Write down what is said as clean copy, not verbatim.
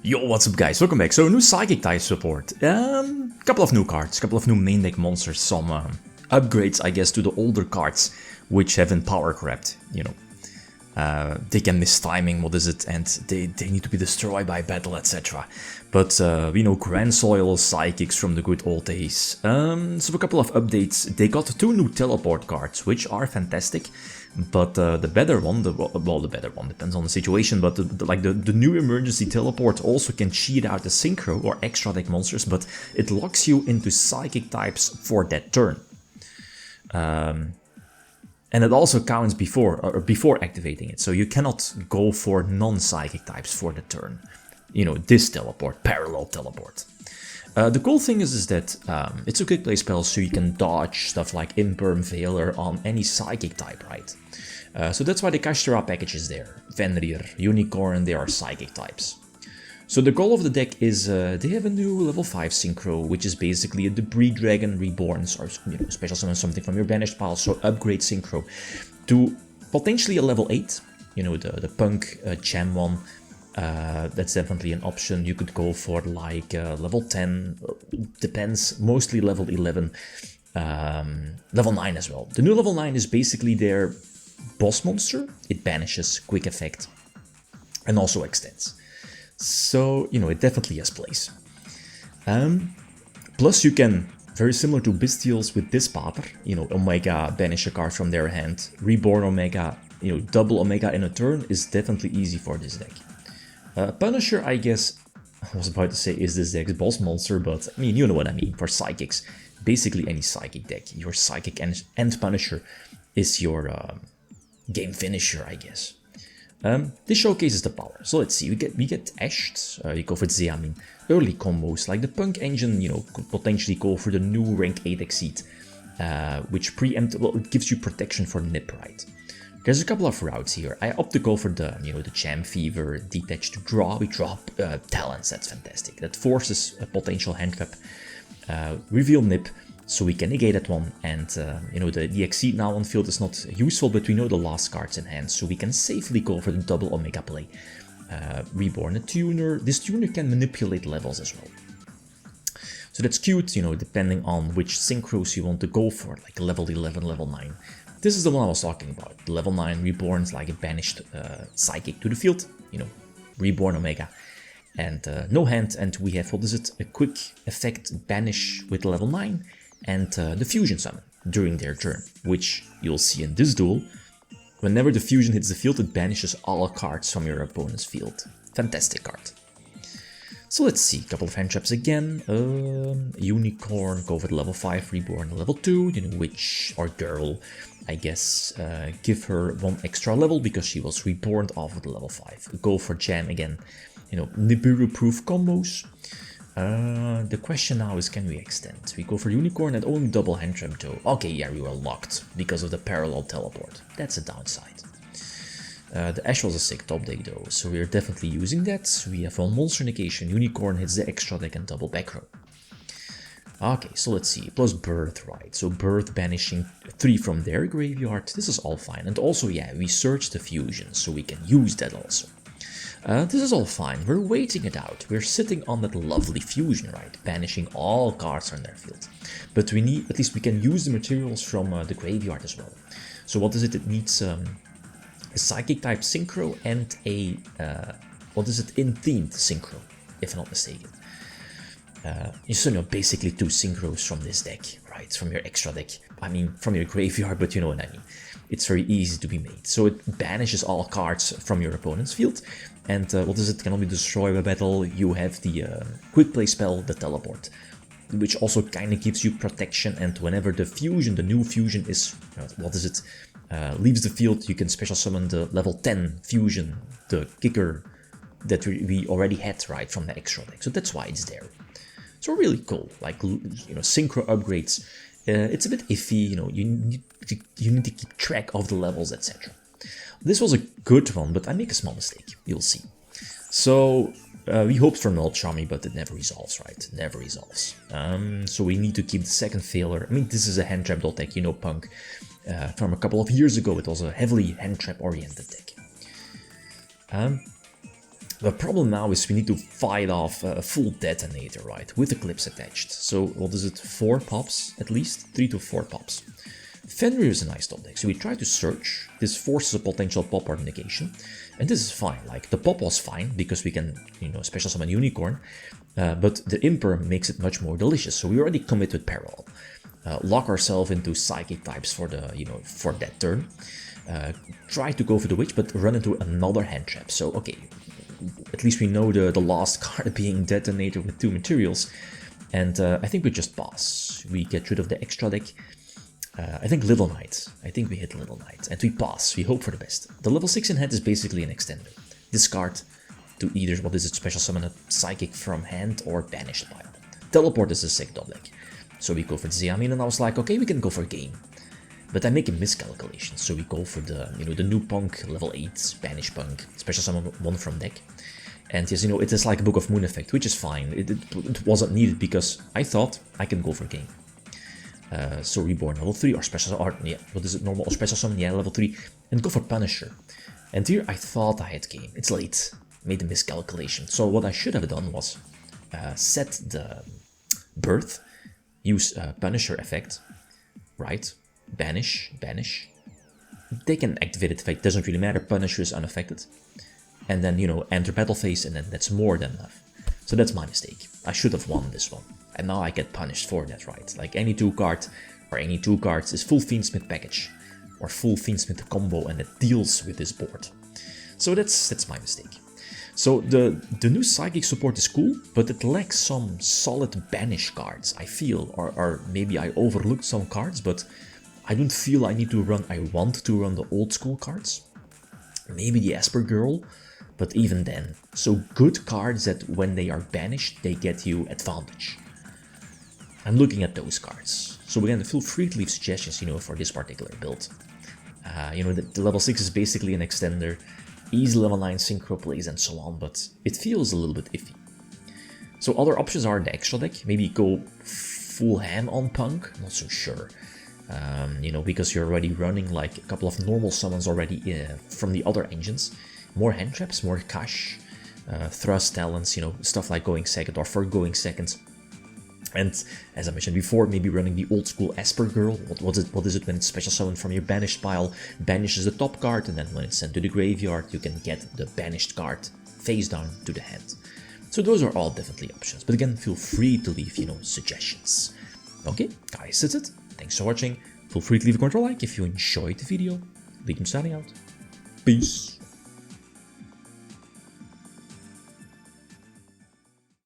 Yo, what's up guys, welcome back. So new Psychic type support, couple of new cards, couple of new main deck monsters, some upgrades I guess to the older cards which haven't power crept, you know. They can miss timing, what is it, and they need to be destroyed by battle, etc. But we know Grand Soil Psychics from the good old days. So a couple of updates. They got 2 new teleport cards, which are fantastic. But the better one, the better one depends on the situation. But the new emergency teleport also can cheat out the synchro or extra deck monsters, but it locks you into psychic types for that turn. And it also counts before activating it, so you cannot go for non-psychic types for the turn. You know, this teleport, parallel teleport. The cool thing is that it's a quick play spell, so you can dodge stuff like Imperm, Veiler on any psychic type, right? So that's why the Kashtira package is there. Fenrir, Unicorn, they are psychic types. So the goal of the deck is they have a new level 5 synchro, which is basically a Debris Dragon Reborn, or special summon something from your banished pile, so upgrade synchro to potentially a level 8. You know, the Punk Gem one. That's definitely an option. You could go for like level 10, depends, mostly level 11, level 9 as well. The new level 9 is basically their boss monster. It banishes, quick effect, and also extends. So, you know, it definitely has place. Plus you can, very similar to Bestials with this Pater, you know, Omega, banish a card from their hand, Reborn Omega, you know, double Omega in a turn is definitely easy for this deck. Punisher, I guess, I was about to say is this deck's boss monster, but I mean, you know what I mean, for Psychics. Basically any Psychic deck, your Psychic and Punisher is your game finisher, I guess. This showcases the power, so let's see, we get Ashed, you go for Zeamin, early combos, like the Punk Engine, you know, could potentially go for the new rank 8 Exceed, which well, it gives you protection for Nip, right? There's a couple of routes here. I opt to go for the, you know, the Jam Fever, Detach to draw. We drop Talents, that's fantastic. That forces a potential hand trap. Reveal Nip, so we can negate that one. And, you know, the Exceed now on field is not useful, but we know the last cards in hand, so we can safely go for the double Omega play. Reborn a Tuner. This Tuner can manipulate levels as well. So that's cute, you know, depending on which synchros you want to go for, like level 11, level 9. This is the one I was talking about. Level 9 Reborn is like a banished Psychic to the field, you know, Reborn Omega. And no hand, and we have, what is it, a quick effect banish with level 9 and the Fusion Summon during their turn, which you'll see in this duel. Whenever the Fusion hits the field, it banishes all cards from your opponent's field. Fantastic card. So let's see, a couple of hand traps again. Unicorn, go for the level 5 Reborn, level 2, you know, Witch or Girl. I guess give her 1 extra level because she was reborn off of the level 5. Go for Jam again, you know, Nibiru-proof combos. The question now is, can we extend? We go for Unicorn and only double hand trap though. Okay, yeah, we were locked because of the parallel teleport. That's a downside. The Ash was a sick top deck though, so we are definitely using that. We have 1 monster negation, Unicorn hits the extra deck and double back row. Okay, so let's see, plus Birth, right, so Birth banishing 3 from their graveyard, this is all fine, and also, yeah, we search the Fusion, so we can use that also. This is all fine, we're waiting it out, we're sitting on that lovely Fusion, right, banishing all cards on their field. But we need, at least we can use the materials from the graveyard as well. So what is it? It needs a Psychic type Synchro and a, what is it, in-themed Synchro, if I'm not mistaken. You know, basically 2 synchros from this deck, right? From your extra deck. I mean, from your graveyard, but you know what I mean. It's very easy to be made. So it banishes all cards from your opponent's field. And what is it? Can only destroy by battle. You have the quick play spell, the Teleport, which also kind of gives you protection. And whenever the Fusion, the new Fusion is, what is it? Leaves the field, you can special summon the level 10 Fusion, the kicker that we already had, right, from the extra deck. So that's why it's there. So really cool, like, you know, synchro upgrades. It's a bit iffy, you know, you need to keep track of the levels, etc. This was a good one, but I make a small mistake, you'll see. So we hoped for Null Charmy, but it never resolves, right? It never resolves. So we need to keep the second failure. I mean, this is a hand trap deck, you know, Punk. From a couple of years ago, it was a heavily hand trap oriented deck. The problem now is we need to fight off a full detonator, right, with the clips attached. So what is it, 4 pops at least? 3 to 4 pops. Fenrir is a nice top deck, so we try to search. This forces a potential pop or negation, and this is fine. Like, the pop was fine, because we can, you know, special summon Unicorn, but the Imper makes it much more delicious, so we already commit with Parallel. Lock ourselves into Psychic types for the, you know, for that turn. Try to go for the Witch, but run into another hand trap, so okay. At least we know the last card being Detonator with 2 materials, and I think we just pass. We get rid of the extra deck. I think Little Knight. I think we hit Little Knight, and we pass. We hope for the best. The level 6 in hand is basically an extender. Discard to either, what is it, special summon a Psychic from hand or Banished pile. Teleport is a sick top deck. So we go for Xiamin, and I was like, okay, we can go for game. But I make a miscalculation, so we go for the, you know, the new Punk, level 8, Banish Punk, special summon 1 from deck. And yes, you know, it is like a Book of Moon effect, which is fine. It wasn't needed because I thought I can go for game. So Reborn level 3 or special, or yeah, what is it, normal or special summon, yeah, level 3, and go for Punisher. And here I thought I had game. It's late, made a miscalculation. So what I should have done was set the birth, use Punisher effect, right? Banish. They can activate it, effect, doesn't really matter, Punisher is unaffected. And then, you know, enter battle phase, and then that's more than enough. So that's my mistake. I should have won this one. And now I get punished for that, right? Like any 2 card, or any 2 cards is full Fiendsmith package. Or full Fiendsmith combo, and it deals with this board. So that's my mistake. So the new Psychic support is cool, but it lacks some solid Banish cards, I feel. Or maybe I overlooked some cards, but I don't feel I need to run, I want to run the old school cards. Maybe the Esper Girl, but even then. So good cards that when they are banished, they get you advantage. I'm looking at those cards. So again, feel free to leave suggestions, you know, for this particular build. You know, the level 6 is basically an extender, easy level 9 synchro plays and so on, but it feels a little bit iffy. So other options are the extra deck, maybe go full ham on Punk, not so sure. You know, because you're already running like a couple of normal summons already from the other engines. More hand traps, more cash, thrust talents, you know, stuff like going second or forgoing second. And as I mentioned before, maybe running the old school Esper Girl. What is it when it's special summon from your banished pile? Banishes the top card, and then when it's sent to the graveyard, you can get the banished card face down to the hand. So those are all definitely options. But again, feel free to leave, you know, suggestions. Okay, guys, that's it. Thanks for watching. Feel free to leave a comment or like if you enjoyed the video. Riddim signing out. Peace.